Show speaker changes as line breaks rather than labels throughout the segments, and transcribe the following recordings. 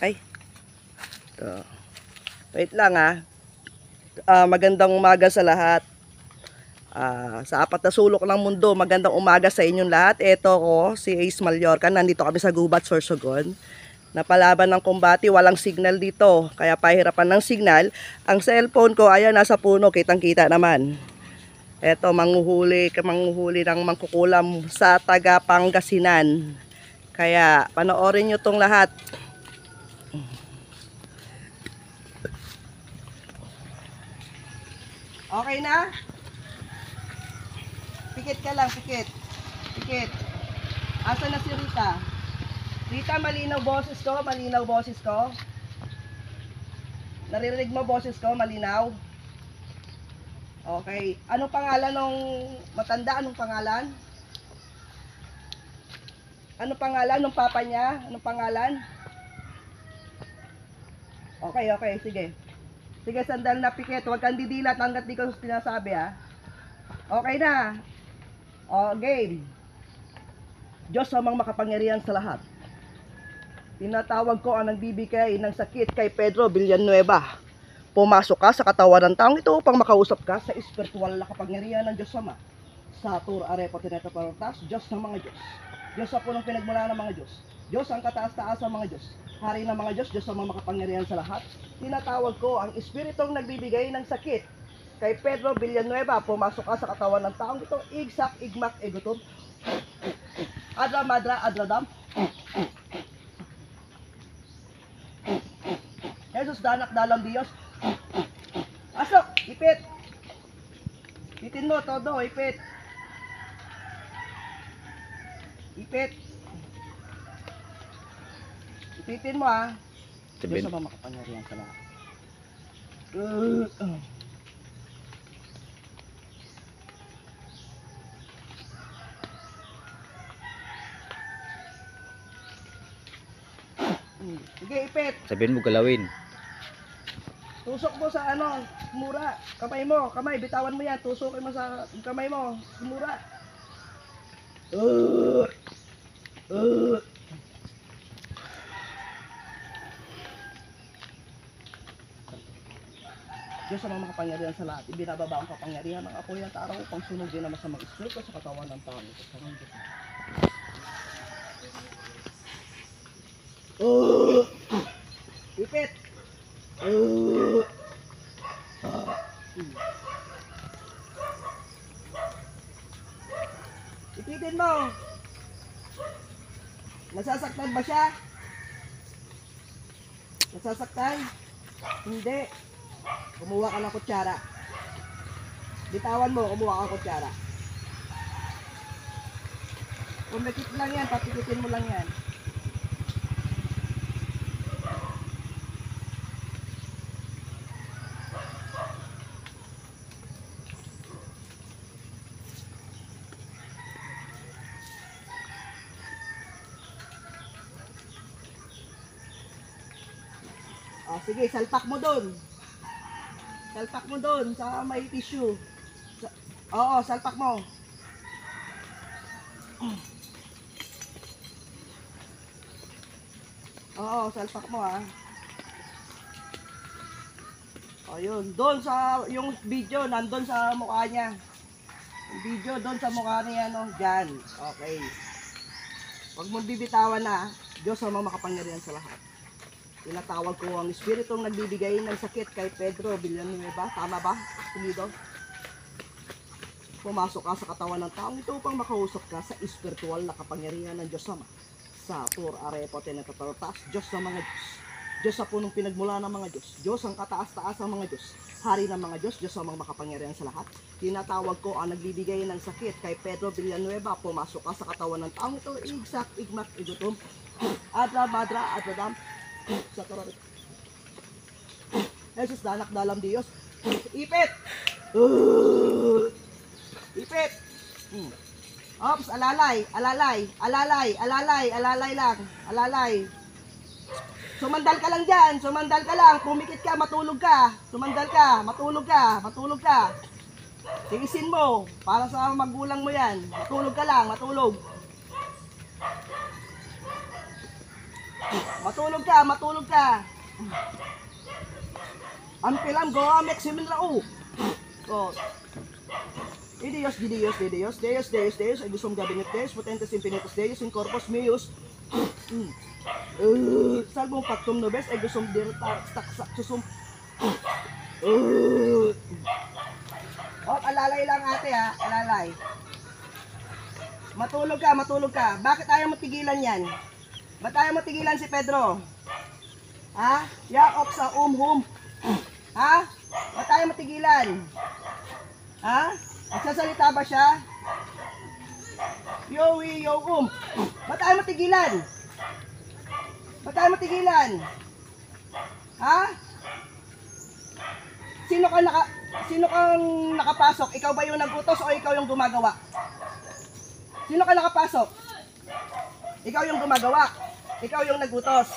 Ay, ito. Wait lang magandang umaga sa lahat. Sa apat na sulok ng mundo, magandang umaga sa inyong lahat. Ito ko, si Ace Mallorca. Nandito kami sa Gubat, Sorsogon. Napalaban ng kumbati, walang signal dito. Kaya pahirapan ng signal. Ang cellphone ko, ayan, nasa puno. Kitang-kita naman. Ito, manguhuli ng mangkukulam sa taga Pangasinan. Kaya, panoorin nyo tong lahat. Okay na? Pikit ka lang, pikit. Pikit. Asa na si Rita? Rita, malinaw boses ko, malinaw boses ko. Naririnig mo boses ko, malinaw? Okay. Anong pangalan ng matanda? Anong pangalan? Anong pangalan ng papa niya? Anong pangalan? Okay, okay, sige. Sige, sandal na pikit. Huwag kang didilat hanggat di ko sinasabi Okay na. Game. Diyos amang makapangyarihan sa lahat. Tinatawag ko ang nagbibigay ng sakit kay Pedro Villanueva. Pumasok ka sa katawan ng taong ito upang makausap ka sa espiritual na kapangyarihan ng Diyos Ama. Sa Tur Arepo Tineta Parotas, Diyos ng mga Diyos. Diyos sa punong pinagmula ng mga Diyos. Diyos ang kataas-taas ng mga Diyos. Hari ng mga Diyos, Diyos ang makapangyarihan sa lahat. Tinatawag ko ang espiritong nagbibigay ng sakit kay Pedro Villanueva. Pumasok ka sa katawan ng taong ito. Igsak, igmak, egutom. Adra, madra, adradam. Jesus, danak, dalam Diyos. Asok, ipit. Ipitin mo, todo, ipit. Ipit. Ipitin mo Diyos ang makapangyarihan sa lahat. Sige, ipit.
Sabihin mo galawin.
Tusok mo sa mura. Kamay mo, kamay, bitawan mo yan. Tusokin mo sa kamay mo, mura. Diyos ang makapangyarihan sa lahat. Ibinababa ang kapangyarihan ng apoy at araw upang sunog din ang masamang espiritu sa katawan ng tao. Ipit! Ipitin mo! Nasasaktan ba siya? Nasasaktan? Hindi. Kumuha ka ng kutsara. Bitawan mo, kumuha ka ng kutsara. Kung nakit lang yan, papikitin mo lang yan. Sige, salpak mo doon. Salpak mo doon sa may tissue. Oo, salpak mo. Oo, salpak mo Ayun, doon sa yung video nandun sa mukha niya. Yung video doon sa mukha niya diyan. Okay. Huwag mong bibitawan Diyos ang makapangyarihan sa lahat. Tinatawag ko ang espiritong nagbibigay ng sakit kay Pedro Villanueva. Tama ba? Tumido? Pumasok ka sa katawan ng taong ito upang makausap ka sa espiritual na kapangyarihan ng Diyos Ama. Sa Tur Arepo Tineta Parotas, Diyos ng mga Diyos. Diyos sa punong pinagmula ng mga Diyos. Diyos ang kataas-taas ng mga Diyos. Hari ng mga Diyos, Diyos ang makapangyarihan sa lahat. Tinatawag ko ang nagbibigay ng sakit kay Pedro Villanueva. Pumasok ka sa katawan ng taong ito. Igsak, igmak, igutom. Adra, madra, adradam. Sa Torah. Jesus, danak, dalam Diyos. Ipit! Ipit! Ops, alalay, alalay, alalay, alalay, alalay lang, alalay. Sumandal ka lang dyan, sumandal ka lang, pumikit ka, matulog ka. Sumandal ka, matulog ka, matulog ka. Tigisin mo, para sa magulang mo yan. Matulog ka lang, matulog. Matulog ka, matulog ka. Ampilam goa meximin rao. Oh. Ideos, Deus, Deus, Deus, Deus, Deus, Aegusum Gabinet Deus, Potentes Infinitus Deus, in Corpus Meus. Salvum Pactum Nobis, Aegusum Dirtar, Staxaxusum. Oh, alalay lang ate ha, alalay. Matulog ka, matulog ka. Bakit ayaw mo tigilan yan? Ba't ayaw mo tigilan si Pedro? Ha? Yaok sa hum. Ha? Ba't ayaw mo tigilan? Ha? Nagsasalita ba siya? Yowi, yo, Ba't ayaw mo tigilan? Ba't ayaw mo tigilan? Ha? Sino kang nakapasok? Ikaw ba yung nagutos o ikaw yung gumagawa? Sino ka nakapasok? Ikaw yung gumagawa. Ikaw yung nagutos.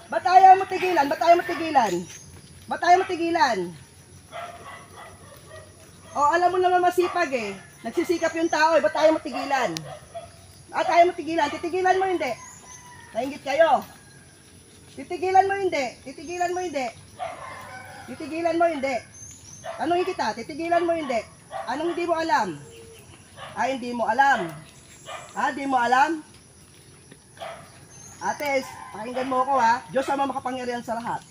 Ba't ayaw mo tigilan? Ba't ayaw mo tigilan? Ba't ayaw mo tigilan? O, alam mo naman masipag eh. Nagsisikap yung tao eh. Ba't ayaw mo tigilan? At ayaw mo tigilan? Titigilan mo hindi. Nainggit kayo. Titigilan mo hindi. Titigilan mo hindi. Titigilan mo hindi. Tanungin kita, titigilan mo hindi. Anong hindi mo alam? Ay, hindi mo alam. Ha, hindi mo alam? Ate, pakinggan mo ako ha. Diyos ang makapangyarihan sa lahat.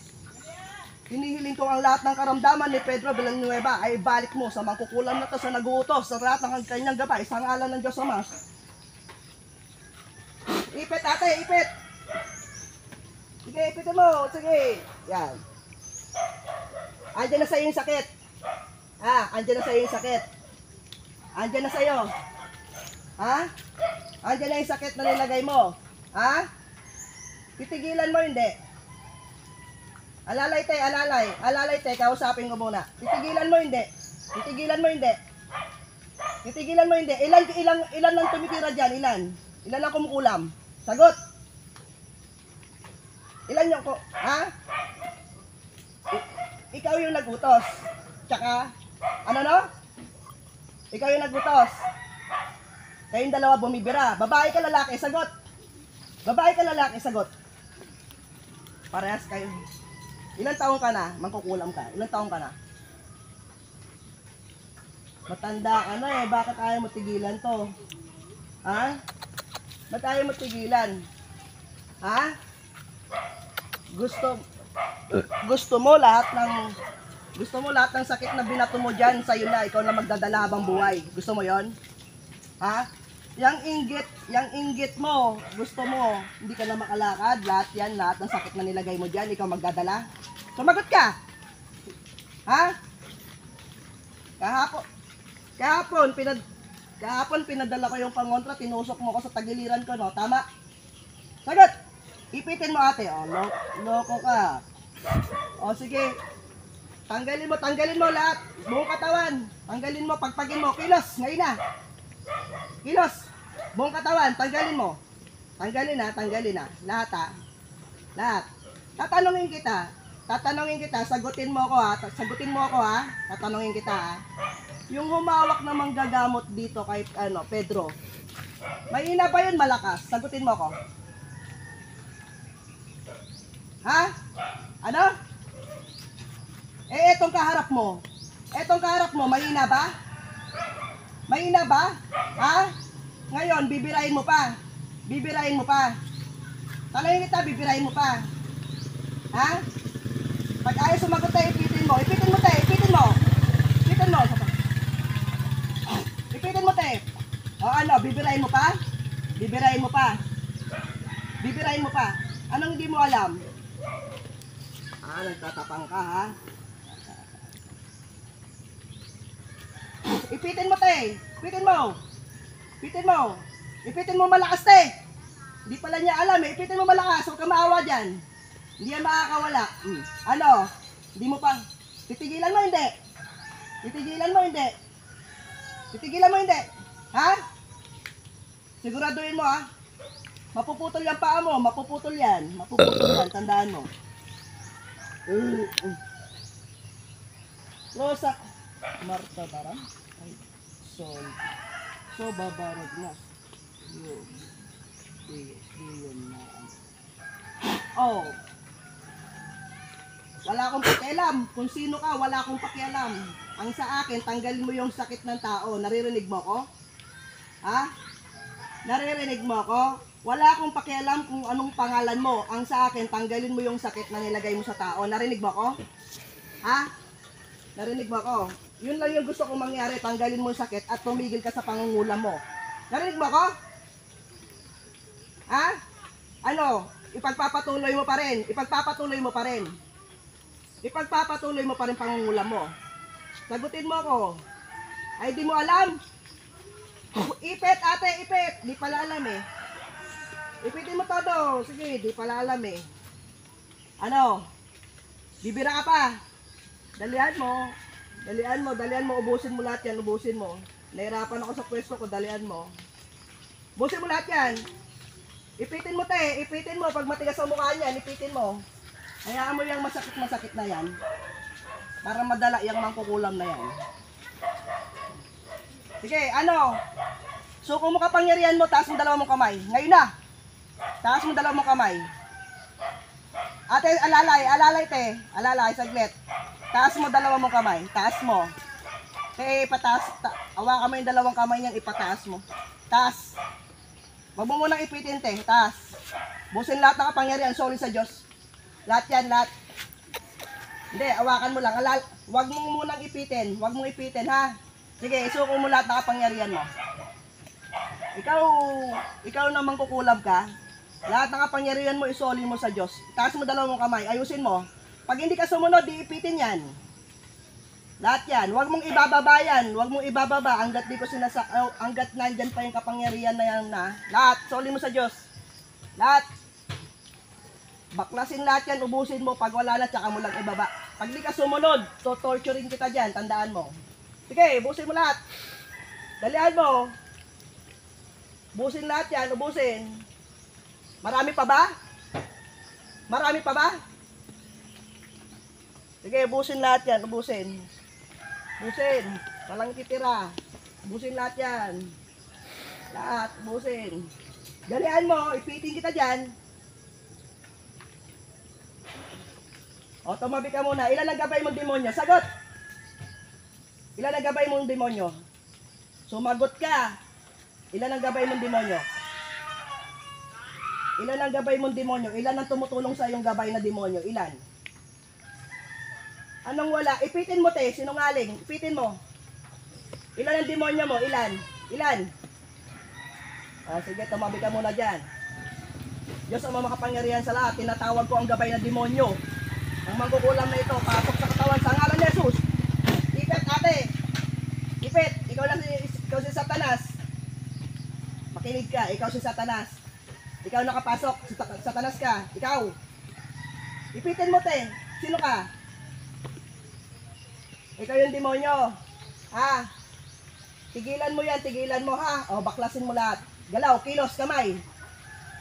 Hinihiling ko ang lahat ng karamdaman ni Pedro Villanueva ay balik mo sa mangkukulam na to sa naguutos sa lahat ng kanyang gabay sa ngalan ng Diyos Ama. Ipit ate, ipit. Sige, ipitin mo. Sige. Yan. Andiyan na sa'yo yung sakit. Andiyan na sa'yo yung sakit. Andiyan na sa'yo. Ha? Andiyan na yung sakit na nilagay mo. Ha? Titigilan mo hindi. Alalay te, alalay. Alalay te, kausapin ko muna. Titigilan mo hindi. Titigilan mo hindi. Titigilan mo hindi. Ilan lang tumitira dyan? Ilan lang kumukulam? Sagot. Ilan yung ha? Ikaw yung nagutos. Tsaka, ano no? Ikaw yung nagutos. Kayong dalawa bumibira. Babae ka lalaki, sagot. Babae ka lalaki, sagot. Parehas kayo. Ilang taong ka na? Mangkukulam ka. Ilang taong ka na? Matanda ka na eh. Bakit ayaw mo tigilan to? Ha? Ba't ayaw mo tigilan? Ha? Gusto mo lahat ng sakit na binato mo dyan sa'yo na, ikaw na magdadala habang buhay. Gusto mo yon? Ha? Yang inggit mo, gusto mo, hindi ka na makalakad, lahat ng sakit na nilagay mo dyan, ikaw magdadala. Sumagot ka! Ha? Kahapon pinadala ko yung pangontra, tinusok mo ko sa tagiliran ko, no? Tama? Sagot! Ipitin mo ate, loko ka. Sige. Tanggalin mo lahat. Buong katawan. Tanggalin mo, pagpagin mo. Kilos, ngayon na. Kilos. Buong katawan, tanggalin mo. Tanggalin na. Lahat ha. Lahat. Tatanungin kita. Sagutin mo ako ha. Tatanungin kita ha. Yung humawak na manggagamot dito kay Pedro. Mahina ba yun, malakas? Sagutin mo ako. Ha? Ano? Etong kaharap mo, mahina ba? Mahina ba? Ha? Ngayon, bibirain mo pa. Talangin kita, bibirain mo pa. Ha? Pag ayaw sumagot tayo, ipitin mo. Ipitin mo. Bibirain mo pa. Anong hindi mo alam? Nagtatapang ka ha? Ipitin mo te. Ipitin mo malakas te. Hindi pala niya alam eh. Ipitin mo malakas. Huwag ka maawa dyan. Hindi yan makakawala. Hindi mo pa. Titigilan mo hindi. Ha? Siguraduhin mo ha. Mapuputol yung paa mo. Mapuputol yan. Tandaan mo. Rosa Marta Baram ay so babarod na yun na Oh. Wala akong pakialam. Kung sino ka, wala akong pakialam. Ang sa akin, tanggalin mo yung sakit ng tao. Naririnig mo ko? Ha? Naririnig mo ko? Wala akong pakialam kung anong pangalan mo. Ang sa akin, tanggalin mo yung sakit na nilagay mo sa tao. Narinig mo ko? Ha? Narinig mo ko? Yun lang yung gusto kong mangyari. Tanggalin mo yung sakit at tumigil ka sa pangungulam mo. Narinig mo ko? Ha? Ano? Ipagpapatuloy mo pa rin. Ipagpapatuloy mo pa rin. Ipagpapatuloy mo pa rin pangungulam mo. Sagutin mo ako. Ay, di mo alam? Ipit, ate, ipit. Di pala alam eh. Ipitin mo todo. Sige, di pala alam eh. Ano? Bibira ka pa. Dalihan mo. Dalihan mo. Ubusin mo lahat yan. Ubusin mo. Nahirapan ako sa pwesto ko. Dalihan mo. Ubusin mo lahat yan. Ipitin mo te. Ipitin mo. Pag matigas ang mukha niyan, ipitin mo. Hayaan mo yung masakit na yan. Para madala yung mangkukulam na yan. Sige, ano? Suko mo kapangyarihan mo, taas mo dalawang mong kamay. Ngayon na. Taas mo dalawang mong kamay. Ate, alalay te. Alalay, saglit. Taas mo dalawang mong kamay. Taas mo. Te, ipataas. Hawakan mo yung dalawang kamay niyan, ipataas mo. Taas. Wag mo munang ipitin te. Taas. Busin lahat ng kapangyarihan, sorry sa Diyos. Lahat yan, lahat. Hindi, hawakan mo lang. Wag mo munang ipitin. Wag mong ipitin, ha? Sige, isuko mo lahat ng kapangyarihan mo. Ikaw naman kukulab ka. Lahat ng kapangyarihan mo, isoli mo sa Diyos. Taas mo dalawang kamay, ayusin mo. Pag hindi ka sumunod, di ipitin yan. Lahat yan. Wag mong ibababa yan. Wag mong ibababa. Hanggat nandyan pa yung kapangyarihan na yan na. Lahat, soli mo sa Diyos. Lahat. Baklasin lahat yan, ubusin mo. Pag wala na, tsaka mo lang ibaba. Pag di ka sumunod, torturing kita dyan, tandaan mo. Sige, ubusin mo lahat. Dalihan mo. Ubusin lahat yan, ubusin. Marami pa ba? Marami pa ba? Sige, ubusin lahat yan, ubusin. Ubusin. Walang titira. Ubusin lahat yan. Lahat, ubusin. Dalihan mo, ipitin kita dyan. O, tumabi ka muna. Ilan ang gabay mong demonyo? Sagot! Ilan ang gabay mong demonyo? Sumagot ka. Ilan ang gabay mong demonyo? Ilan ang gabay mong demonyo? Ilan ang tumutulong sa iyong gabay na demonyo? Ilan? Anong wala? Ipitin mo te, sinungaling. Ipitin mo. Ilan ang demonyo mo? Ilan? Ilan? Sige, tumabi ka muna dyan. Diyos ang makapangyarihan sa lahat. Tinatawag ko ang gabay na demonyo. Ang mangkukulam na ito, pasok sa katawan sa ngalan ni Jesus. Ipit, ate. Ipit. Ikaw si Satanas. Makinig ka, ikaw si Satanas. Ikaw nakapasok, si Satanas ka. Ikaw. Ipitin mo, te. Sino ka? Ikaw yung demonyo. Ha? Tigilan mo yan, tigilan mo ha. O, baklasin mo lahat. Galaw, kilos, kamay.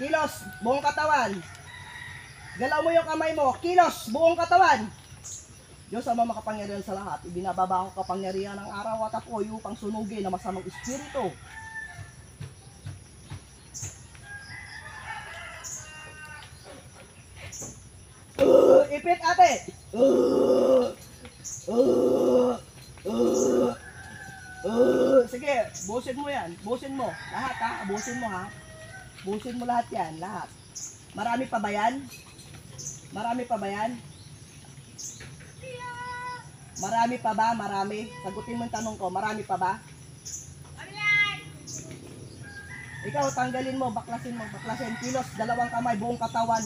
Kilos, buong katawan. Galaw mo yung kamay mo, kilos, buong katawan. Diyos ang makapangyarihan sa lahat. Ibinababa ko kapangyarihan ng araw at apoy upang sunugin na masamang espiritu. Ipit ate. Sige, busin mo yan. Busin mo. Lahat ha, busin mo ha. Busin mo lahat yan, lahat. Marami pa ba yan? Marami pa ba yan? Marami pa ba? Marami? Sagutin mo yung tanong ko, marami pa ba? Ikaw, tanggalin mo, baklasin mo, baklasin. Kilos, dalawang kamay, buong katawan.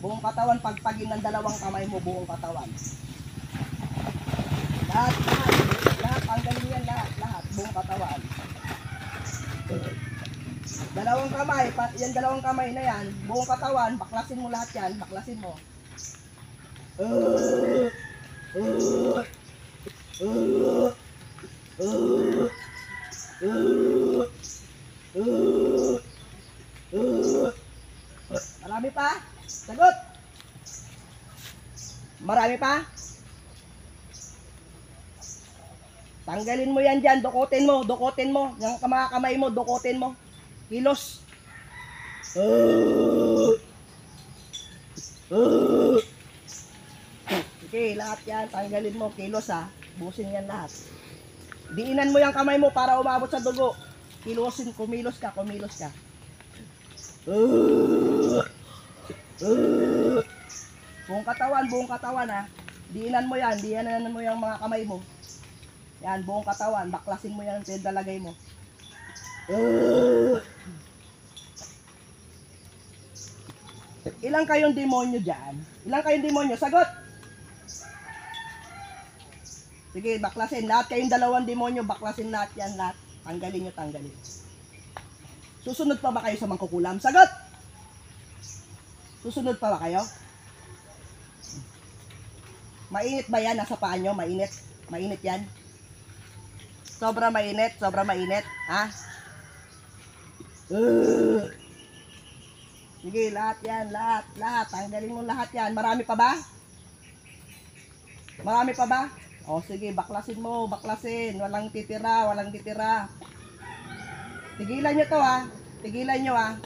Buong katawan, pagpagin ng dalawang kamay mo, buong katawan. Lahat, tanggalin yan, lahat, buong katawan. Dalawang kamay, yan dalawang kamay na yan, buong katawan, baklasin mo lahat yan, baklasin mo. Marami pa? Sagot! Marami pa? Tanggalin mo yan dyan, dukutin mo. Yung mga kamay mo, dukutin mo. Kilos. Okay, lahat yan. Tanggalin mo. Kilos ha. Busin yan lahat. Diinan mo yung kamay mo para umabot sa dugo. Kilosin. Kumilos ka. Kumilos ka. Buong katawan ha. Diinan mo yan. Diinan mo yung mga kamay mo. Yan, buong katawan. Baklasin mo yan. Dalagay mo. Ilang kayong demonyo dyan? Ilang kayong demonyo? Sagot! Sige, baklasin. Lahat kayong dalawang demonyo, baklasin lahat yan. Lahat. Tanggalin nyo, tanggalin. Susunod pa ba kayo sa mangkukulam? Sagot! Susunod pa ba kayo? Mainit ba yan? Nasa paa nyo? Mainit? Mainit yan? Sobra mainit? Sobra mainit? Ha? Sige, lahat yan, lahat, lahat. Tanggalin mo lahat yan. Marami pa ba? Marami pa ba? O sige, baklasin mo, baklasin. Walang titira, walang titira. Tigilan nyo to ha. Tigilan nyo ha.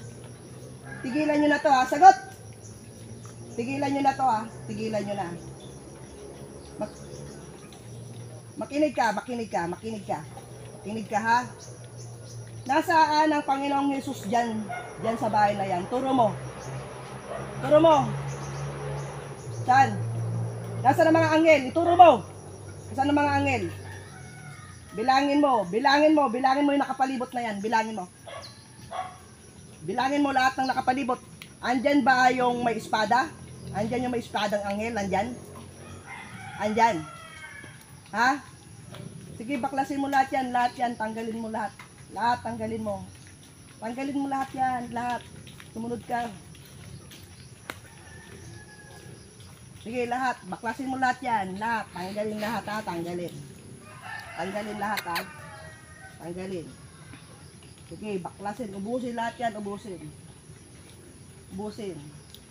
Tigilan nyo na to ha. Sagot! Tigilan nyo na to ha. Tigilan nyo na. Makinig ka, makinig ka, makinig ka. Makinig ka ha. Nasaan ang Panginoong Jesus dyan sa bahay na yan? Turo mo. Turo mo. Saan? Nasaan ang mga anghel? Ituro mo. Nasaan ang mga anghel? Bilangin mo, bilangin mo, bilangin mo yung nakapalibot na yan. Bilangin mo. Bilangin mo lahat ng nakapalibot. Andyan ba yung may espada? Andyan yung may espadang anghel? Andyan? Andyan. Ha? Sige, baklasin mo lahat yan. Lahat yan, tanggalin mo lahat. Lahat, tanggalin mo. Tanggalin mo lahat yan. Lahat. Sumunod ka. Sige, lahat. Baklasin mo lahat yan. Lahat. Tanggalin lahat ha. Tanggalin. Tanggalin lahat ha. Tanggalin. Sige, baklasin. Ubusin lahat yan. Ubusin. Ubusin.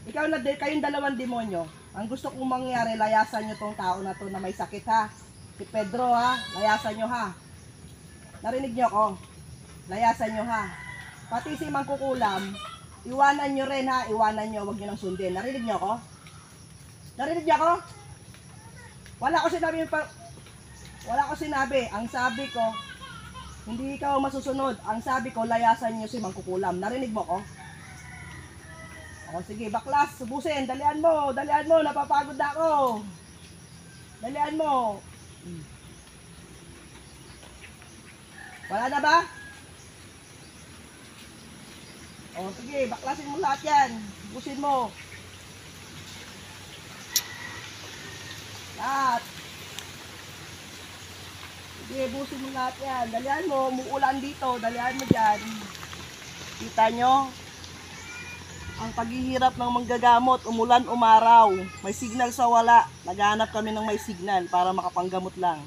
Ikaw na, kayong dalawang demonyo. Ang gusto kong mangyari, layasan nyo tong tao na to na may sakit ha. Si Pedro ha. Layasan nyo ha. Narinig nyo ko? Layasan nyo ha. Pati si mangkukulam, iwanan nyo rin ha. Iwanan nyo, wag nyo nang sundin. Narinig nyo ko? Narinig nyo ko? Wala ko sinabi wala ko sinabi. Ang sabi ko, hindi ikaw masusunod. Ang sabi ko, layasan nyo si mangkukulam. Narinig mo ko? O sige, baklas, subusin. Dalian mo, napapagod na ako. Dalian mo. Wala na ba? O sige, baklasin mo lahat yan. Busin mo. Lahat. Sige, busin mo lahat yan. Dalihan mo, umuulan dito. Dalihan mo dyan. Kita nyo? Ang paghihirap ng manggagamot, umulan, umaraw. May signal sa wala. Naghahanap kami ng may signal para makapanggamot lang.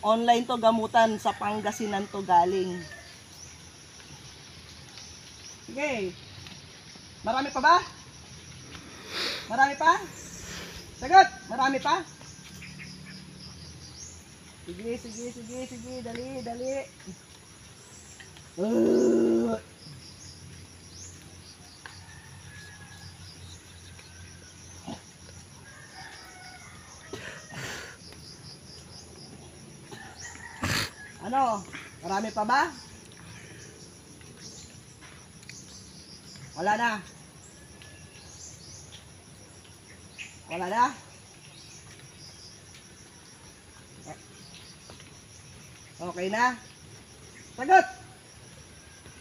Online to gamutan, sa Pangasinan to galing. Sige. Marami pa ba? Marami pa? Sagot! Marami pa? Sige. Dali. Ano? Marami pa ba? Wala na. Wala na? Okay na? Sagot!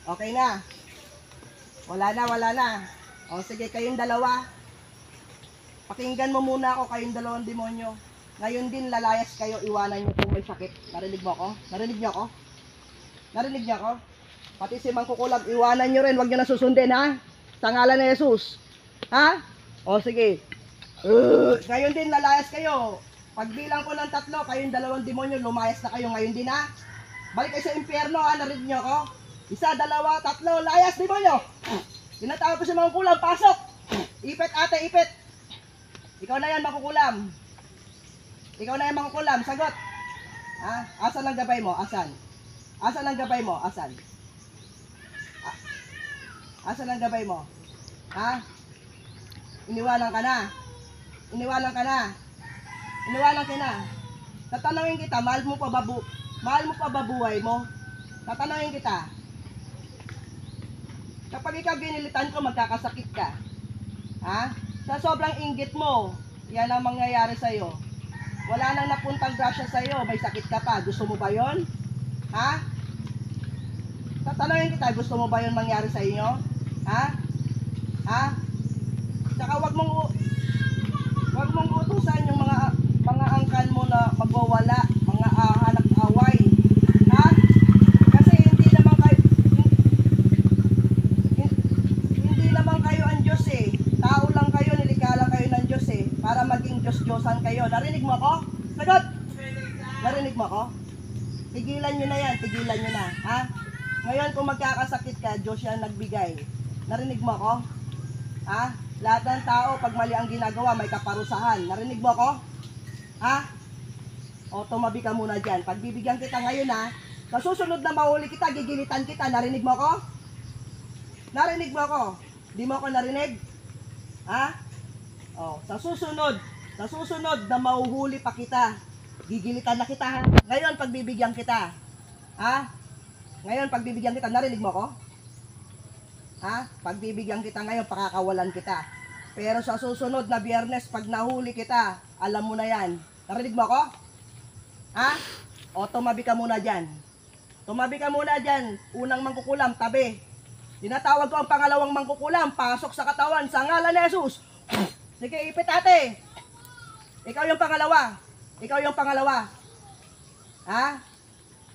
Okay na? Wala na. O sige, kayong dalawa. Pakinggan mo muna ako, kayong dalawang demonyo. Ngayon din lalayas kayo, iwanan nyo kung may sakit. Narinig mo ako? Narinig nyo ako? Narinig nyo ako? Pati si mangkukulam, iwanan nyo rin, huwag nyo na susundin ha? Sa ngalan ni Jesus. Ha? O sige. Ngayon din lalayas kayo. Pagbilang ko ng 3, kayong dalawang demonyo, lumayas na kayo ngayon din ha? Balik kayo sa impyerno ha, narinig nyo ako? 1, 2, 3, layas demonyo! Tinatawag ko si mangkukulam, pasok! Ipit ate, ipit! Ikaw na yan mangkukulam. Ikaw na yung mangkukulam, sagot. Ha? Asan ang gabay mo? Asan? Asan ang gabay mo? Asan? Asan ang gabay mo? Ha? Iniwanan ka na. Iniwanan ka na. Iniwanan ka na. Tatanungin kita, mahal mo pa ba buhay mo? Tatanungin kita. Kapag ikaw ginilitan ko, magkakasakit ka. Ha? Sa sobrang inggit mo, yan ang mangyayari sa'yo. Wala nang napuntang grasya sa'yo, may sakit ka pa. Gusto mo ba yon? Ha? Tatanungin kita, gusto mo ba yon mangyari sa inyo? Ha? Ha? Tsaka wag mong utusan yung mga angkan mo na magwawala, mga anak away. Ha? Kasi hindi naman kayo ang Diyos eh. Tao lang kayo, nilikha lang kayo ng Diyos eh. Para maging Diyos-Diyosan kayo. Narinig mo ako? Sagot! Narinig mo ako? Tigilan nyo na yan, tigilan nyo na. Ha? Ngayon kung magkakasakit ka, Diyos yan nagbigay. Narinig mo ako? Ha? Lahat ng tao, pag mali ang ginagawa, may kaparusahan. Narinig mo ako? Ha? O, tumabi ka muna dyan. Pagbibigyan kita ngayon ha, sa susunod na mahuli kita, gigilitan kita. Narinig mo ako? Narinig mo ako? Di mo ako narinig? Ha? O, sa susunod na mahuhuli pa kita, gigilitan na kita ha. Ngayon, pagbibigyan kita. Ha? Ngayon, pagbibigyan kita, narinig mo ako? Ha? Pagbibigyan kita ngayon, pakakawalan kita. Pero sa susunod na Biyernes, pag nahuli kita, alam mo na yan. Narinig mo ako? Ha? O, tumabi ka muna dyan. Tumabi ka muna dyan. Unang mangkukulam, tabi. Tinatawag ko ang pangalawang mangkukulam, pasok sa katawan, sa ngalan ni Jesus. Sige, ipit ate. Ikaw yung pangalawa. Ikaw yung pangalawa. Ha?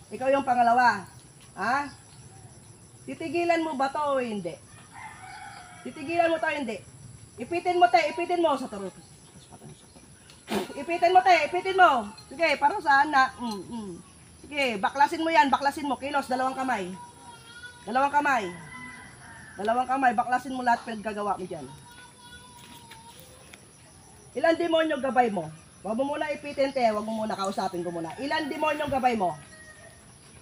Ikaw yung pangalawa. Ha? Titigilan mo ba to o hindi? Titigilan mo to o hindi? Ipitin mo te, ipitin mo sa taro. Ipitin mo te, ipitin mo. Sige, para saan na? Sige, baklasin mo yan, baklasin mo. Kilos, dalawang kamay. Dalawang kamay. Dalawang kamay, baklasin mo lahat pinagagawa mo dyan. Ilan demonyo gabay mo? Huwag mo muna ipitin te, huwag mo muna kausapin ko muna. Ilan demonyo gabay mo?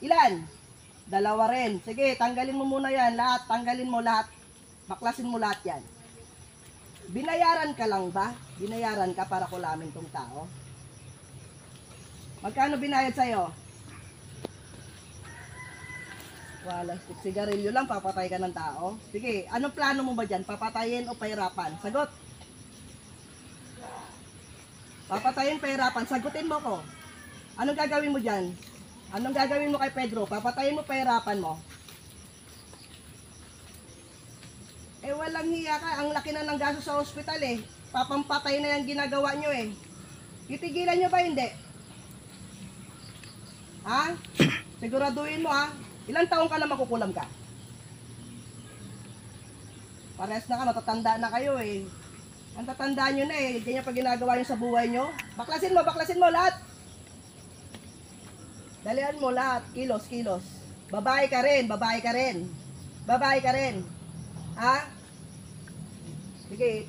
Ilan? Dalawa rin. Sige, tanggalin mo muna yan, lahat. Tanggalin mo lahat. Baklasin mo lahat yan. Binayaran ka lang ba? Binayaran ka para kulamin tong tao? Magkano binayad sa'yo? Wala, sigarilyo lang, papatay ka ng tao. Sige, anong plano mo ba dyan? Papatayin o pahirapan? Sagot. Papatayin, pahirapan. Sagutin mo ko. Anong gagawin mo dyan? Anong gagawin mo kay Pedro? Papatayin mo, pahirapan mo? Eh, walang hiya ka. Ang laki na ng gasto sa ospital eh. Papampatay na yung ginagawa nyo eh. Titigilan nyo ba hindi? Ha? Siguraduhin mo ha. Ilang taong ka na makukulam ka? Pares na ka, natatanda na kayo eh. Ang tatanda nyo na eh. Ganyan pa ginagawa nyo sa buhay nyo. Baklasin mo lahat. Dalian mo lahat. Kilos, kilos. Babae ka rin, babae ka rin. Babae ka rin. Ha? Sige.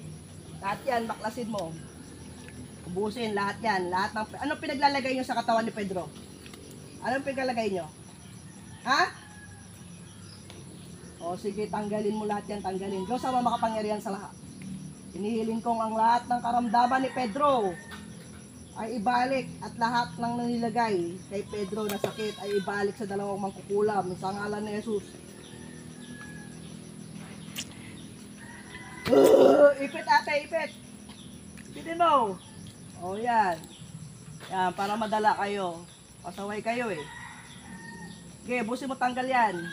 Lahat yan, baklasin mo. Ubusin lahat yan. Lahat ng, anong pinaglalagay nyo sa katawan ni Pedro? Anong pinaglalagay nyo? Ha? O sige, tanggalin mo lahat yan, tanggalin. Diyos ang makapangyarihan sa lahat. Hinihiling kong ang lahat ng karamdaman ni Pedro ay ibalik at lahat ng nanilagay kay Pedro na sakit ay ibalik sa dalawang mangkukulam sa ngalan ni Jesus. Ipit ate, ipit. Ipitin mo. O yan. Yan, para madala kayo. Pasaway kayo eh. Okay, busin mo tanggal yan.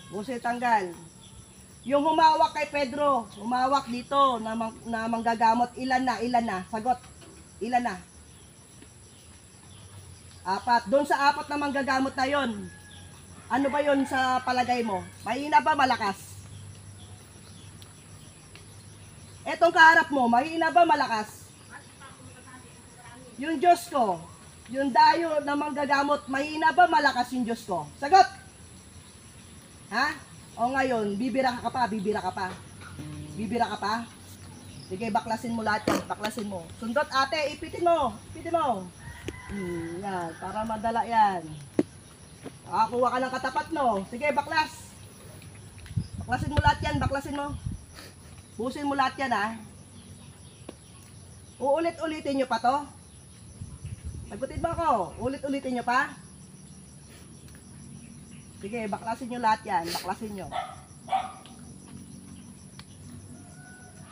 Busin tanggal. Yung humawak kay Pedro, humawak dito na manggagamot, ilan na? Sagot. Ilan na? 4. Doon sa 4 na manggagamot na yon. Ano ba yon sa palagay mo? Mahina ba, malakas? Etong kaharap mo, mahina ba, malakas? Yung Diyos ko, yung dayo na manggagamot, mahina ba, malakas yung Diyos ko? Sagot! Ha? O ngayon, bibira ka pa, bibira ka pa. Bibira ka pa? Sige, baklasin mo lahat yan, baklasin mo. Sundot ate, ipitin mo, ipitin mo. Yan, para madala yan. Kuha ka ng katapat no. Sige, baklas. Baklasin mo lahat yan, baklasin mo. Busin mo lahat yan ha. Uulit-ulitin nyo pa to. Sagutin mo ako. Ulit-ulitin nyo pa. Sige, baklasin nyo lahat yan. Baklasin nyo.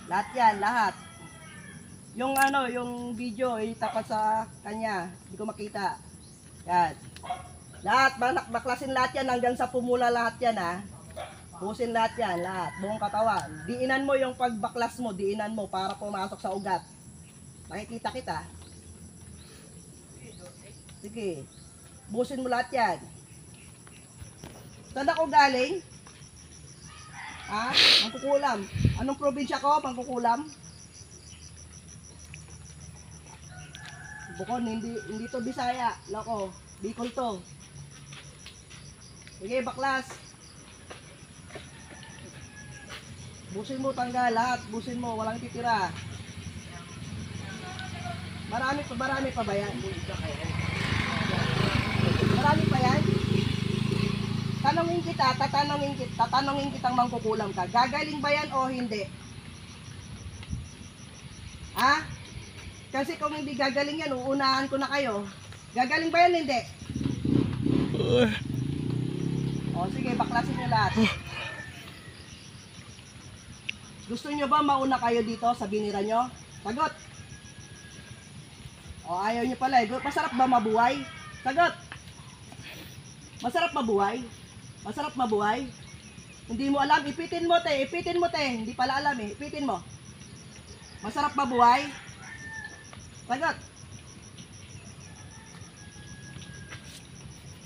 Lahat yan, lahat. Yung ano, yung video, itapat sa kanya. Hindi ko makita. Yan. Lahat, baklasin lahat yan hanggang sa pumula lahat yan ha. Busin lahat yan, lahat. Buong katawan. Diinan mo yung pagbaklas mo, diinan mo para pumasok sa ugat. Nakikita kita. Sige. Busin mo lahat yan. Saan ako galing? Ha? Mangkukulam. Anong probinsya ko? Mangkukulam? Bukon, hindi to Bisaya. Loko. Bicol to. Sige, baklas. Busin mo, tanggal lahat. Busin mo, walang titira. Marami pa ba yan? Marami pa yan? Tatanungin kitang mangkukulam ka. Gagaling ba yan o hindi? Ha? Kasi kung hindi gagaling yan, uunahan ko na kayo. Gagaling ba yan hindi? O sige, baklasin nyo lahat. Gusto nyo ba mauna kayo dito sa binira nyo? Sagot! O ayaw nyo pala eh. Masarap ba mabuhay? Sagot! Masarap mabuhay? Masarap mabuhay? Hindi mo alam? Ipitin mo te, ipitin mo te. Hindi pala alam eh, ipitin mo. Masarap mabuhay? Sagot!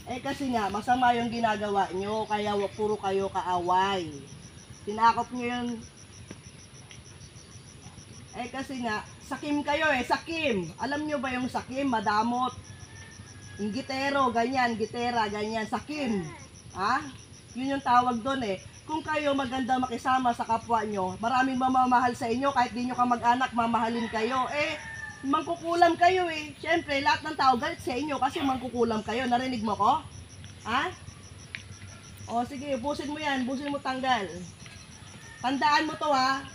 Eh kasi nga, masama yung ginagawa nyo, kaya puro kayo kaaway. Tinakop nyo yung... Eh kasi nga, sakim kayo eh, sakim. Alam nyo ba yung sakim? Madamot. Yung gitero, ganyan, gitera, ganyan, sakim. Ha? Yun yung tawag doon eh. Kung kayo maganda makisama sa kapwa nyo, maraming mamamahal sa inyo, kahit di nyo ka mag-anak, mamahalin kayo. Eh, mangkukulam kayo eh. Siyempre, lahat ng tao galit sa inyo kasi mangkukulam kayo. Narinig mo ko? Ha? O sige, busin mo yan. Busin mo tanggal. Tandaan mo to ha.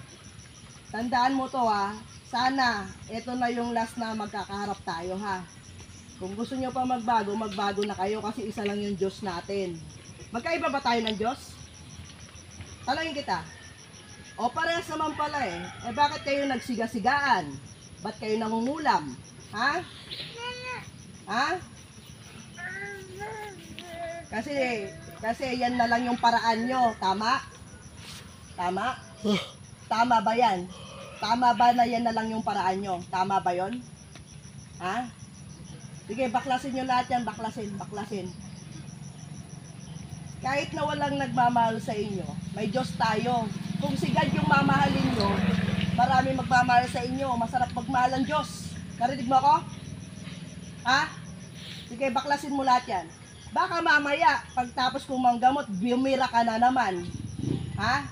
Tandaan mo to ha. Sana, ito na yung last na magkakaharap tayo ha. Kung gusto nyo pa magbago, magbago na kayo kasi isa lang yung Diyos natin. Magkaiba ba tayo ng Diyos? Talangin kita. O parehas naman pala eh. Eh bakit kayo nagsiga-sigaan? Ba't kayo nangungulam? Ha? Ha? Kasi yan na lang yung paraan nyo. Tama? Tama? Tama ba yan? Tama ba na yan na lang yung paraan nyo? Tama ba yon? Ha? Sige, baklasin nyo lahat yan. Baklasin, baklasin. Kahit na walang nagmamahal sa inyo, may Diyos tayo. Kung si God yung mamahalin nyo, marami magmamahal sa inyo. Masarap magmahal ang Diyos. Narinig mo ako? Ha? Sige, baklasin mo lahat yan. Baka mamaya, pagtapos kong manggamot, bumira ka na naman. Ha?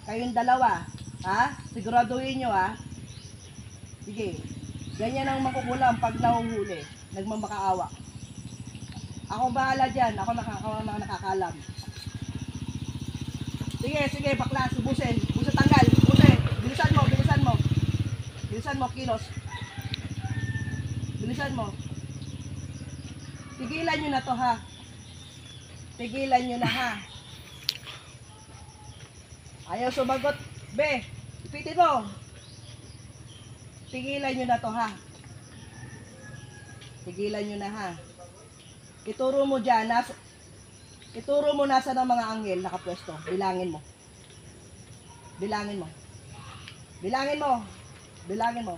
Kayong dalawa. Ha? Siguraduhin nyo ha. Sige. Ganyan ang makukulam pag nahuhuli. Nagmamakaawa. Ako bahala dyan. Ako nakakalam. Sige, baklas. Busin. Busin tanggal. Busin. Bilisan mo. Bilisan mo, kilos. Bilisan mo. Tigilan nyo na to ha. Tigilan nyo na ha. Ayaw sumagot. Be, ipitin mo. Tigilan nyo na to ha. Tigilan nyo na ha. Ituro mo dyan. Ituro mo nasa ng mga anghel nakapwesto. Bilangin mo. Bilangin mo. Bilangin mo. Bilangin mo.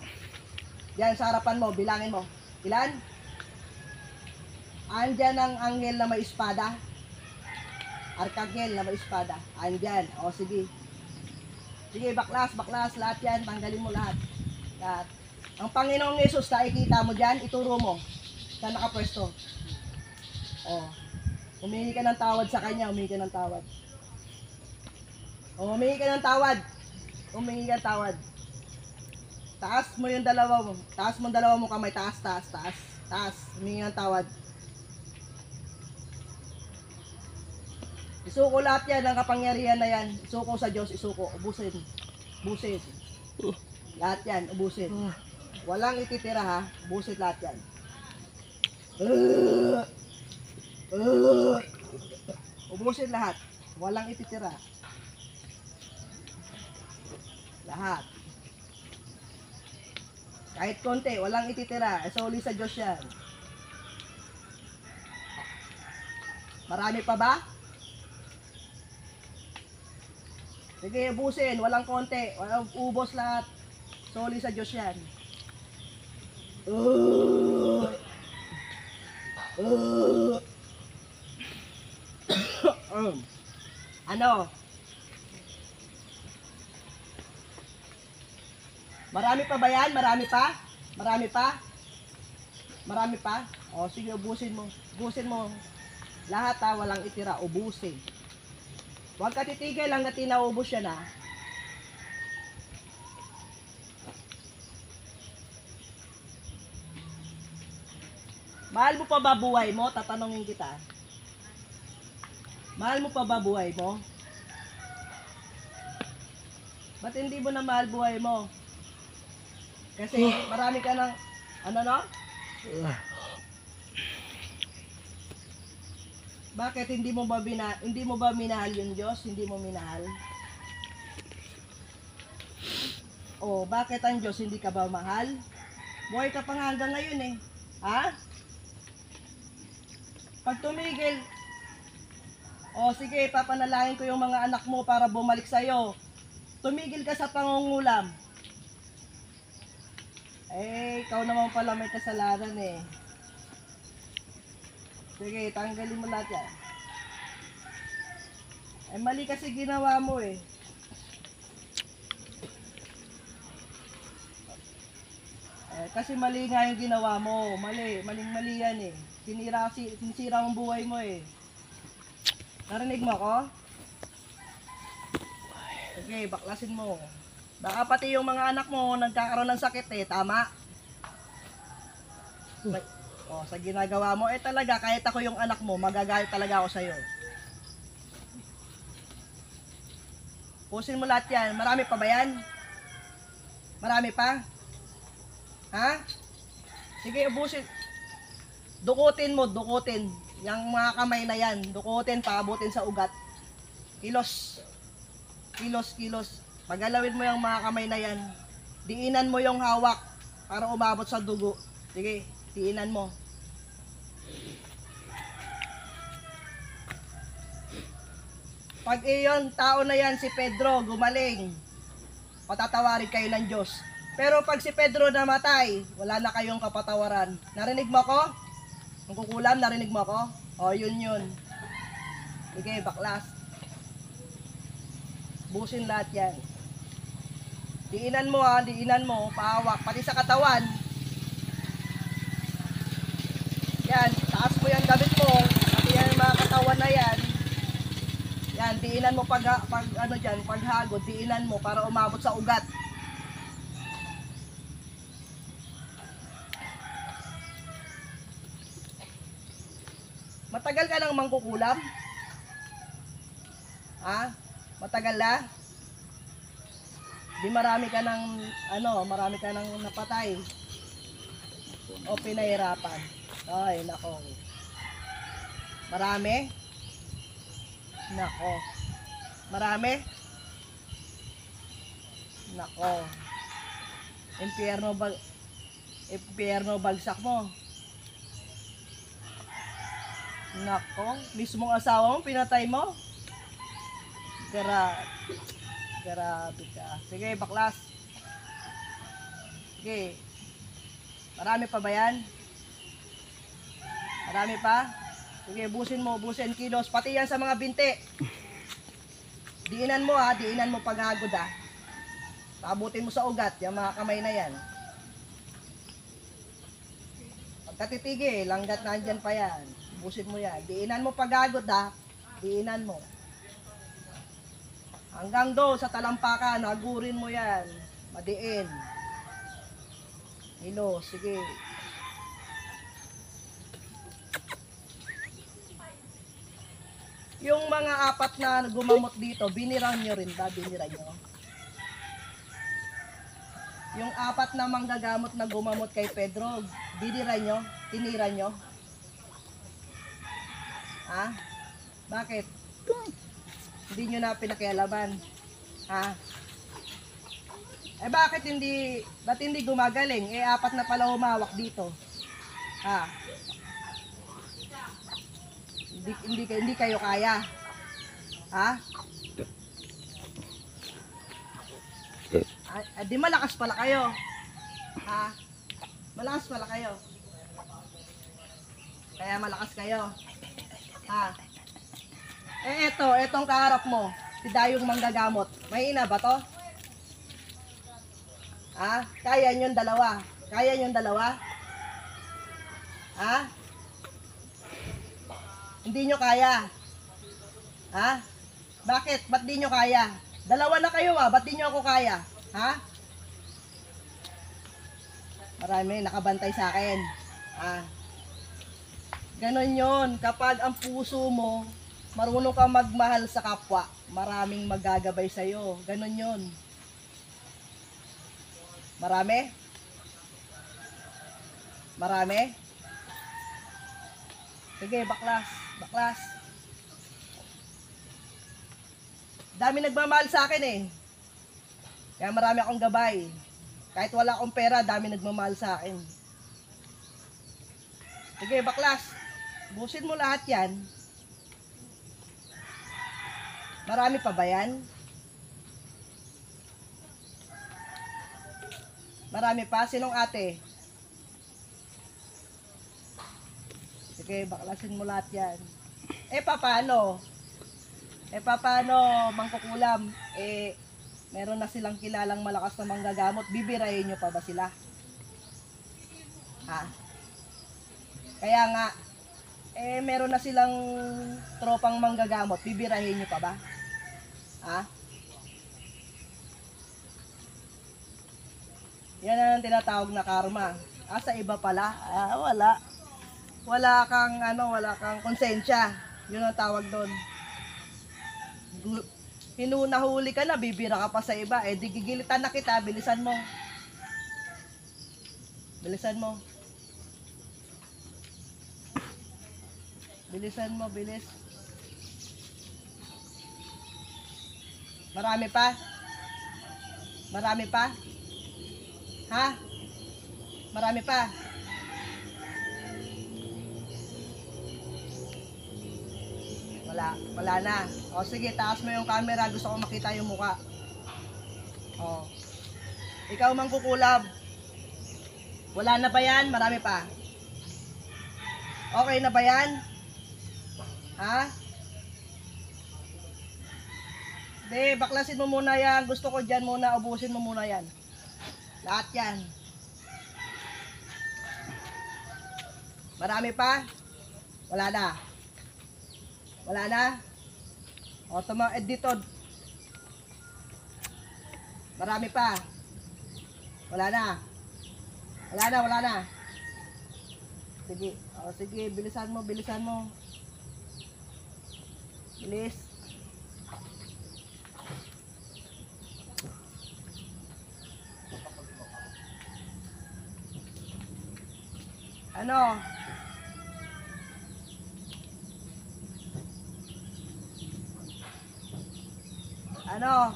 Diyan sa harapan mo. Bilangin mo. Ilan? Andyan ang anghel na may espada. Arkanghel na may espada. Andyan. O sige. Sige, baklas. Lahat yan. Tanggalin mo lahat. Lahat. Ang Panginoong Yesus, nakikita mo dyan, ituro mo. Saan nakapwesto. O. Humingi ka ng tawad sa kanya. Humingi ka ng tawad. O, humingi ka ng tawad. Humingi ka ng tawad. Taas mo yung dalawa mo. Taas mo yung dalawa mo kamay. Taas. Humingi ng tawad. Isuko lahat yan, ang kapangyarihan na yan. Isuko sa Diyos, isuko. Ubusin. Busin. Lahat yan, ubusin. Walang ititira ha. Busin lahat yan. Ubusin lahat. Walang ititira. Lahat. Kahit konti, walang ititira. Soli sa Diyos yan. Marami pa ba? Sige, ubusin. Walang konti. Walang ubos lahat. Soli sa Diyos yan. Ano? Marami pa ba yan? Marami pa? Marami pa? Marami pa? O sige, ubusin mo. Ubusin mo. Lahat ha, walang itira. Ubusin. Huwag ka titigil hanggat inaubos yan ha. Mahal mo pa ba buhay mo? Tatanungin kita. Mahal mo pa ba buhay mo? Ba't hindi mo na mahal buhay mo? Kasi marami ka ng, ano no? Bakit hindi mo ba minahal yung Diyos? Hindi mo minahal? O bakit ang Diyos hindi ka ba mahal? Buhay ka pa nga hanggang ngayon eh. Ha? Pag tumigil, o sige, papanalangin ko yung mga anak mo para bumalik sa'yo. Tumigil ka sa pangungulam. Eh, ikaw naman pala may kasalanan eh. Sige, tanggalin mo lahat yan. Eh, mali kasi ginawa mo eh. Kasi mali nga yung ginawa mo. Maling-mali yan eh. Sinisira ang buhay mo eh. Narinig mo ako? Okay, baklasin mo. Baka pati yung mga anak mo nagkakaroon ng sakit eh, tama? Sa ginagawa mo, eh talaga, kahit ako yung anak mo, magagalit talaga ako sa'yo. Pusin mo lahat yan. Marami pa ba yan? Marami pa? Ha? Sige, ubusin. Dukutin mo, dukutin. Yang mga kamay na yan, dukutin, paabutin sa ugat. Kilos. Kilos. Pagalawin mo yung mga kamay na yan. Diinan mo yung hawak para umabot sa dugo. Sige, diinan mo. Pag iyon, tao na yan, si Pedro, gumaling, patatawarin kayo ng Diyos. Pero pag si Pedro namatay, wala na kayong kapatawaran. Narinig mo ako? Ang kukulam, narinig mo ako? O, yun. Sige, baklas. Busin lahat yan. Diinan mo ha, diinan mo, pahawak, pati sa katawan. Yan, taas mo yung damit mo, pati yan mga katawan na yan. Yan, diinan mo paghagod, diinan mo para umabot sa ugat. Matagal ka nang mangkukulam? Ha? Matagal na? Di marami ka nang napatay o pinahirapan. Ay, nako. Marami? Nako. Marami? Nako. Impyerno bagsak mo. Nako, mismong asawa mo pinatay mo? Grabe ka. Sige, baklas. Sige. Marami pa ba yan? Marami pa? Sige, busin kilos. Pati yan sa mga binti. Diinan mo ha, diinan mo paghagod ha. Paabutin mo sa ugat, yung mga kamay na yan. Pagkatitigil, langgat na andyan pa yan. Busin mo yan. Diinan mo paghagod ha. Diinan mo. Hanggang doon sa talampakan, hagurin mo yan. Madiin. Hilo, sige. Yung mga apat na gumamot dito, biniran nyo rin ba? Biniran nyo? Yung apat na manggagamot na gumamot kay Pedro, dinira nyo? Tinira nyo? Ha? Bakit? Hindi nyo na pinakialaman. Ha? Eh bakit ba't hindi gumagaling? Eh apat na pala humawak dito. Ha? Hindi kayo kaya. Ha? Di malakas pala kayo. Ha? Malakas pala kayo. Kaya malakas kayo. Ha? Eh etong kaharap mo, si Dayong manggagamot. Mahina ba to? Ha? Kaya nyo dalawa? Kaya nyo dalawa? Ha? Hindi nyo kaya? Ha? Bakit? Ba't di nyo kaya? Dalawa na kayo ba't di nyo ako kaya? Ha? Marami nakabantay sa akin. Ha? Ganon yun. Kapag ang puso mo, marunong kang magmahal sa kapwa, maraming magagabay sa'yo. Ganon yun. Marami? Marami? Sige, baklas. Baklas. Dami nagmamahal sa akin eh. Kaya marami akong gabay. Kahit wala akong pera, dami nagmamahal sa akin. Sige, baklas. Busin mo lahat yan. Marami pa ba yan? Marami pa? Sinong ate? Sige, baklasin mo lahat yan. Eh, paano? Mangkukulam? Eh, meron na silang kilalang malakas na manggagamot. Bibirahin nyo pa ba sila? Ha? Kaya nga, eh, meron na silang tropang manggagamot. Bibirahin nyo pa ba? Ha? Yan ang tinatawag na karma. Sa iba pala? Wala. Wala kang konsensya. Yun ang tawag doon. Nahuli ka na, bibira ka pa sa iba. Eh, di gigilitan na kita, bilisan mo. Bilisan mo. Bilisan mo, bilis. Marami pa? Marami pa? Ha? Marami pa? Wala na. O sige, taas mo yung camera. Gusto ko makita yung muka. O. Ikaw mangkukulab. Wala na ba yan? Marami pa. Okay na ba yan? Ha? Hindi, baklasin mo muna yan. Gusto ko dyan muna. Ubusin mo muna yan. Lahat yan. Marami pa? Wala na. Wala na? O, dito. Marami pa. Wala na. Wala na. Sige. O, sige, bilisan mo. Bilis. Ano?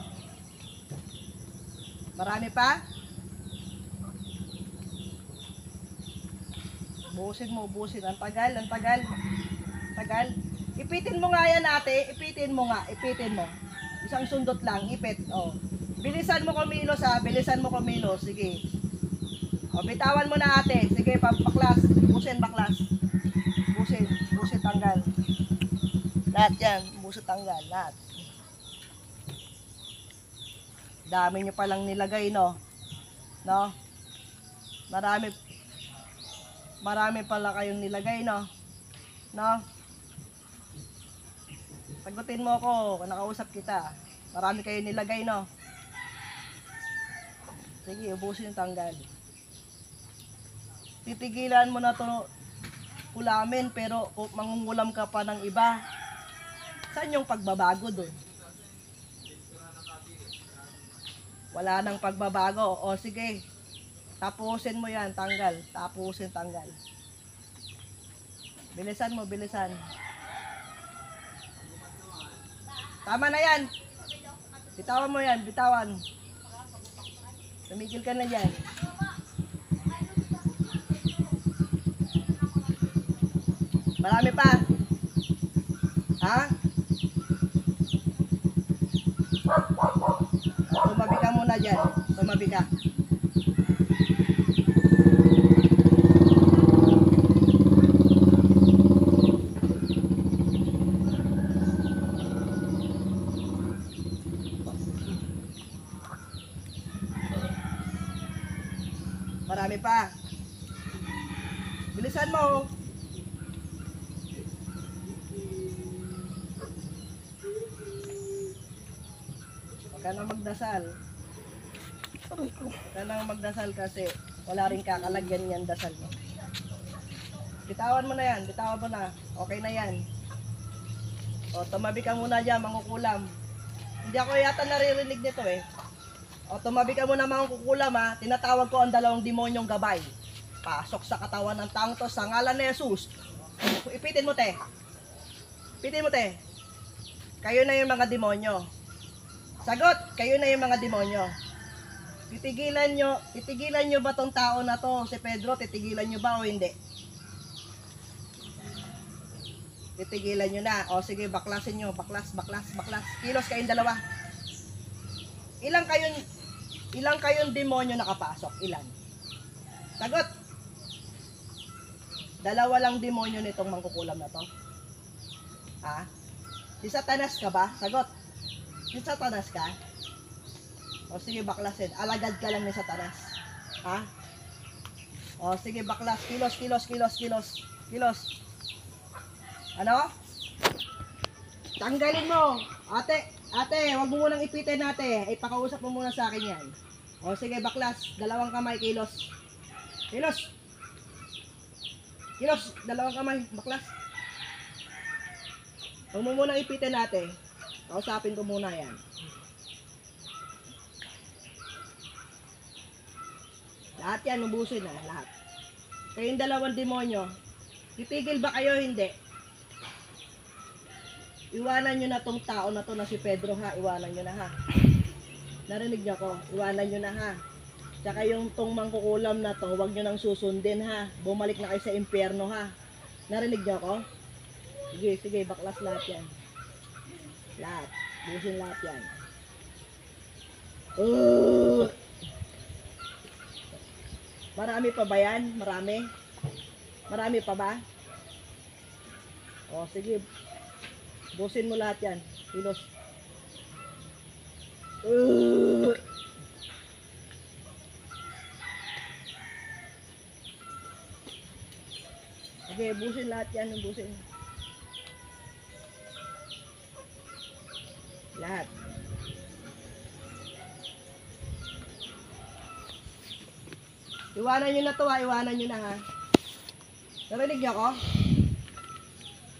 Marami pa? Busin mo. Ang tagal. Ipitin mo nga yan, ate. Ipitin mo. Isang sundot lang, ipit. O. Bilisan mo kumilos. Sige. O, bitawan mo na, ate. Sige, baklas. Baklas. Busin, tanggal. Lahat yan. Busin, tanggal. Lahat. Dami nyo palang nilagay, no? Marami pala kayong nilagay, no? Sagutin mo ako, nakausap kita. Marami kayong nilagay, no? Sige, ubusin yung tanggal. Titigilan mo na to ulamin, pero mangungulam ka pa ng iba. Saan yung pagbabago doon? Wala nang pagbabago. O sige, tapusin mo yan, tanggal. Tapusin, tanggal. Bilisan mo, bilisan. Tama na yan. Bitawan mo yan, bitawan. Tumigil ka na dyan. Marami pa. Ha? Tumabi ka muna dyan. Tumabi ka. Marami pa. Bilisan mo. Huwag ka nang magdasal. Huwag ka nang magdasal kasi wala rin kakalagyan yan dasal mo. Bitawan mo na yan. Bitawan mo na. Okay na yan. O, tumabi ka muna dyan, mangkukulam. Hindi ako yata naririnig nito eh. O, tumabi ka muna mangkukulam ha. Tinatawag ko ang dalawang demonyong gabay. Pasok sa katawan ng taong to sa ngalan ni Jesus. Ipitin mo te. Ipitin mo te. Kayo na yung mga demonyo. Sagot, kayo na yung mga demonyo. Titigilan nyo ba tong tao na to, si Pedro, titigilan nyo ba o hindi? Titigilan nyo na. O sige, baklasin nyo. Baklas. Kilos kayong dalawa. Ilang kayong demonyo nakapasok? Ilan? Sagot. Dalawa lang demonyo nitong mangkukulam na to. Ha? Si Satanas ka ba? Sagot. Si Satanas ka? O sige, baklasin. Alagad ka lang ni Satanas. Ha? O sige, baklas. Kilos. Ano? Tanggalin mo. Ate, wag mo munang ipitin natin. Ipakausap mo muna sa akin yan. O sige, baklas. Dalawang kamay, kilos. Dalawang kamay, baklas. Huwag mo munang ipitin natin. Kausapin ko muna yan. Lahat yan, ubusin na, lahat. Kayong dalawang demonyo, titigil ba kayo? Hindi. Iwanan nyo na tong tao na to na si Pedro ha. Iwanan nyo na ha. Narinig nyo ko? Iwanan nyo na ha. Tsaka yung tong mangkukulam na to, huwag nyo nang susundin ha. Bumalik na kayo sa impyerno ha. Narinig nyo ko? Sige, baklas lahat yan. Lahat. Busin lahat yan. Marami pa ba yan? Marami pa ba? O sige. Busin mo lahat yan. Kilos. Okay, busin lahat yan. Busin. Lahat. Iwanan nyo na to ha. Iwanan nyo na ha. Narinig nyo ako?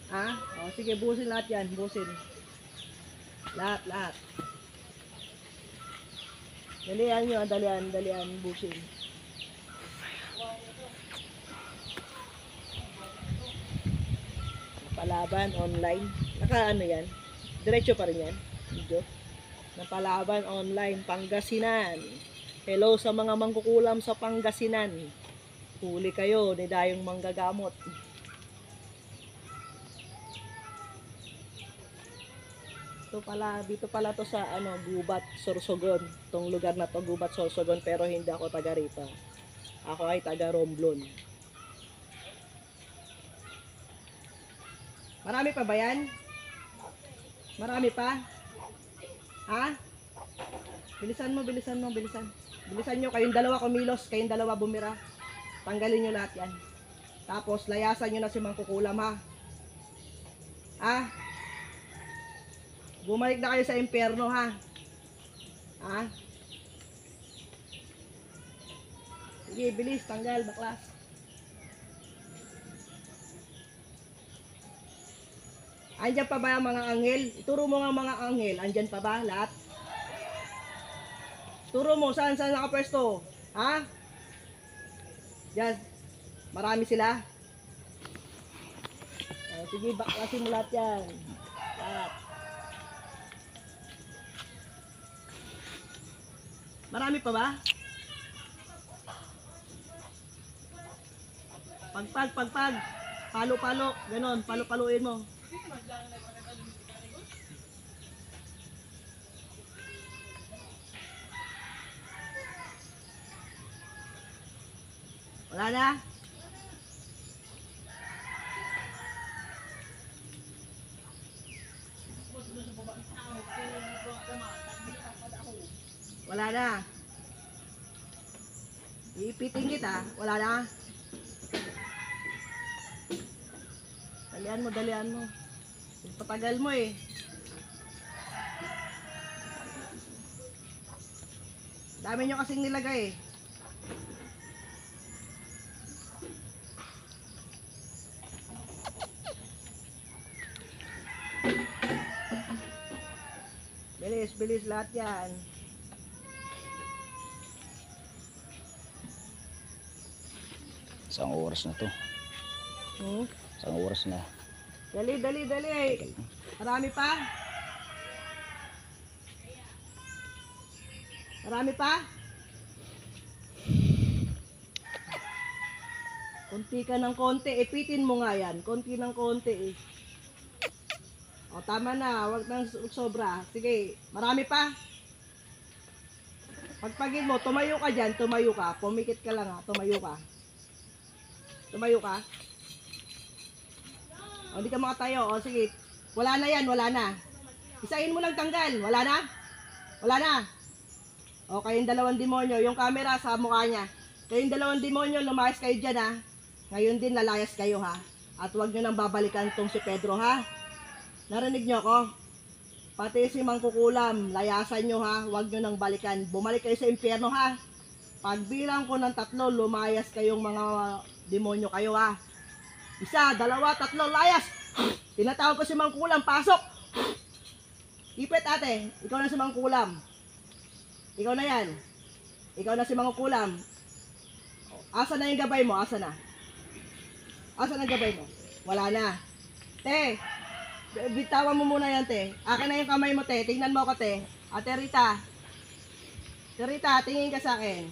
Ha? O, sige, busin lahat yan. Busin. Lahat. Dalian nyo, dalian, busin. Napalaban, online. Naka ano yan? Diretso pa rin yan. Video. Napalaban, online. Pangasinan. Hello sa mga mangkukulam sa Pangasinan. Huli kayo ni Dayong Manggagamot. Dito pala to sa Gubat, Sorsogon. Tong lugar na to, Gubat, Sorsogon, pero hindi ako taga rito. Ako ay taga Romblon. Marami pa ba yan? Marami pa? Ha? Bilisan mo. Bilisan nyo, kayong dalawa kumilos, kayong dalawa bumira. Tanggalin nyo lahat yan. Tapos layasan nyo na si mangkukulam ha. Ha? Bumalik na kayo sa impyerno ha. Ha? Sige, bilis, tanggal, baklas. Andyan pa ba ang mga anghel? Ituro mo nga mga anghel. Andyan pa ba lahat? Turo mo, saan nakapwesto? Ha? Yan. Marami sila. Sige, baklasin mo lahat yan. Lahat. Marami pa ba? Pagpag. Palo-palo. Ganon, palo-paluin mo. Wala na? Wala na. Iipitin kita. Wala na. Dalian mo. Patagal mo eh. Dami nyo kasing nilagay eh. Bilis lahat yan.
Isang oras na to. Isang oras na.
Dali. Marami pa? Konti ka ng konti. Ipitin mo nga yan. Konti ng konti eh. O, tama na. Huwag nang sobra. Sige, marami pa. Pagpagin mo, tumayo ka dyan. Tumayo ka. Pumikit ka lang ha. Tumayo ka. O, hindi ka makatayo. O, sige. Wala na yan. Wala na. Isahin mo lang tanggal. Wala na? O, kayong dalawang demonyo. Yung camera sa mukha niya. Kayong dalawang demonyo, lumayas kayo dyan ha. Ngayon din lalayas kayo ha. At huwag nyo nang babalikan tong si Pedro ha. Narinig nyo ako? Pati si Mangkukulam, layasan nyo ha, huwag nyo nang balikan. Bumalik kayo sa impyerno ha. Pagbilang ko ng 3, lumayas kayong mga demonyo kayo ha. 1, 2, 3, layas! Tinatawag ko si Mangkukulam, pasok! Ipit ate, ikaw na si Mangkukulam. Ikaw na yan. Ikaw na si Mangkukulam. Asa na yung gabay mo? Asa na ang gabay mo? Wala na. Te! Bitawan mo muna yan, te. Akin na yung kamay mo, te. Tingnan mo ako, te. Ate Rita. Ate Rita, tingin ka sa akin.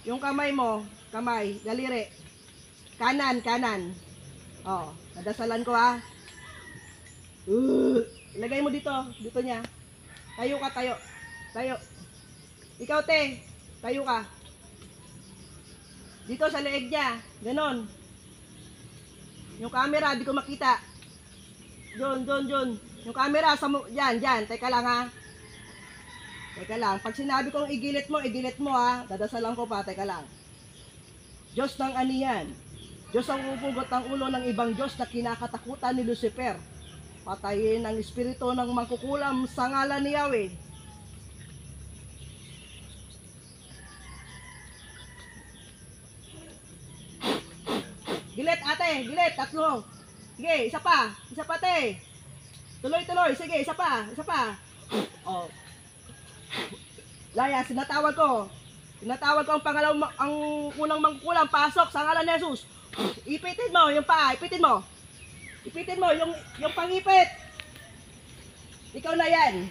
Yung kamay mo, daliri. Kanan. Oh, nadasalan ko, ha. Ilagay mo dito niya. Tayo ka. Ikaw, te. Tayo ka. Dito sa leeg niya. Ganon. Yung camera, di ko makita. John. Yung camera, dyan. Teka lang ha. Pag sinabi kong igilit mo ha. Dadasalan ko pa, teka lang. Diyos ng aniyan. Diyos ang upugot ng ulo ng ibang Diyos na kinakatakutan ni Lucifer. Patayin ang espiritu ng Mangkukulam sa ngalan ni Yahweh. Gilit ate, 3. Sige, isa pa te. Tuloy, sige, isa pa. Oh. Laya, sinatawag ko ang unang Mangkukulam, pasok sa ngalan ni Jesus. Ipitin mo yung paa, ipitin mo yung pangipit. Ikaw na yan.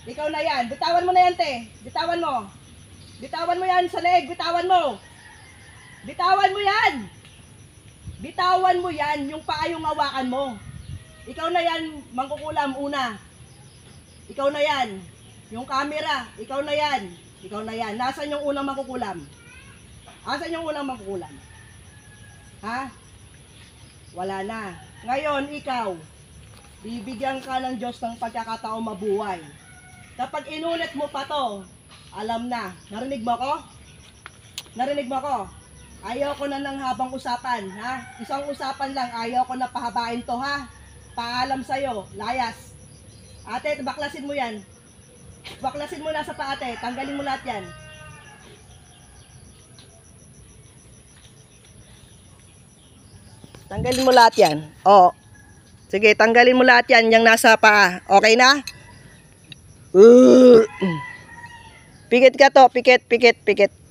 Bitawan mo na yan, te. Bitawan mo yan sa leg, bitawan mo yan, yung paa yung hawakan mo. Ikaw na yan, Mangkukulam, una. Ikaw na yan. Yung camera, ikaw na yan. Nasaan yung unang Mangkukulam? Ha? Wala na. Ngayon, ikaw, bibigyan ka ng Diyos ng pagkakataong mabuhay. Kapag inulit mo pa to, alam na. Narinig mo ko? Ayaw ko na ng habang usapan, ha? Isang usapan lang, ayaw ko na pahabain to, ha? Paalam sa'yo, layas. Ate, baklasin mo yan. Baklasin mo na sa paate, tanggalin mo lahat yan. Tanggalin mo lahat yan. Oo. Sige, tanggalin mo lahat yan, yung nasa paa. Okay na? Pikit ka to, pikit, pikit, pikit.